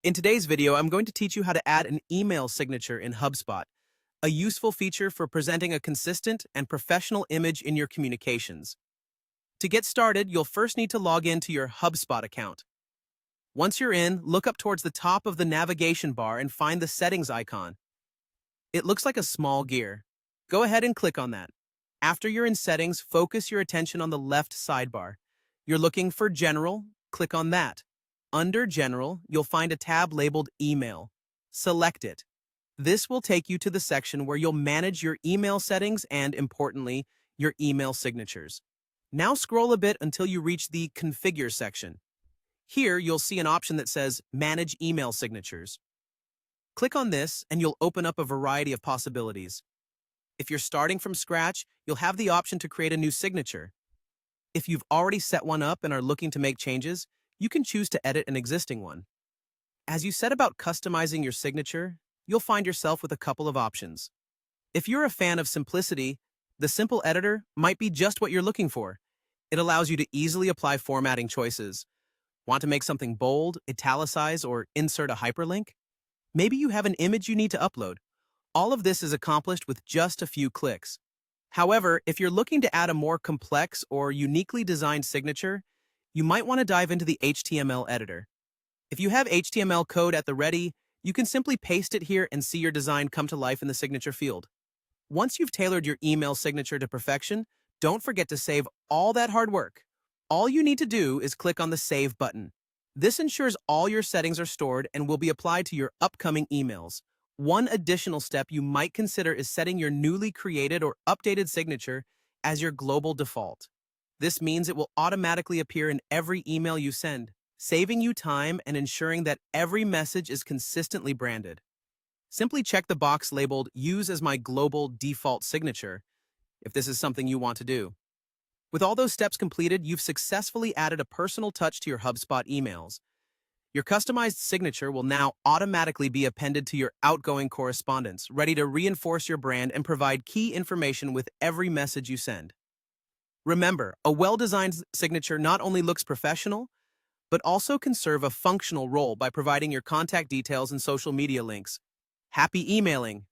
In today's video, I'm going to teach you how to add an email signature in HubSpot, a useful feature for presenting a consistent and professional image in your communications. To get started, you'll first need to log into your HubSpot account. Once you're in, look up towards the top of the navigation bar and find the settings icon. It looks like a small gear. Go ahead and click on that. After you're in settings, focus your attention on the left sidebar. You're looking for General, click on that. Under General, you'll find a tab labeled Email. Select it. This will take you to the section where you'll manage your email settings and, importantly, your email signatures. Now scroll a bit until you reach the Configure section. Here, you'll see an option that says Manage Email Signatures. Click on this and you'll open up a variety of possibilities. If you're starting from scratch, you'll have the option to create a new signature. If you've already set one up and are looking to make changes, you can choose to edit an existing one. As you set about customizing your signature, you'll find yourself with a couple of options. If you're a fan of simplicity, the simple editor might be just what you're looking for. It allows you to easily apply formatting choices. Want to make something bold, italicize, or insert a hyperlink? Maybe you have an image you need to upload. All of this is accomplished with just a few clicks. However, if you're looking to add a more complex or uniquely designed signature, you might want to dive into the HTML editor. If you have HTML code at the ready, you can simply paste it here and see your design come to life in the signature field. Once you've tailored your email signature to perfection, don't forget to save all that hard work. All you need to do is click on the Save button. This ensures all your settings are stored and will be applied to your upcoming emails. One additional step you might consider is setting your newly created or updated signature as your global default. This means it will automatically appear in every email you send, saving you time and ensuring that every message is consistently branded. Simply check the box labeled Use as my global default signature if this is something you want to do. With all those steps completed, you've successfully added a personal touch to your HubSpot emails. Your customized signature will now automatically be appended to your outgoing correspondence, ready to reinforce your brand and provide key information with every message you send. Remember, a well-designed signature not only looks professional, but also can serve a functional role by providing your contact details and social media links. Happy emailing!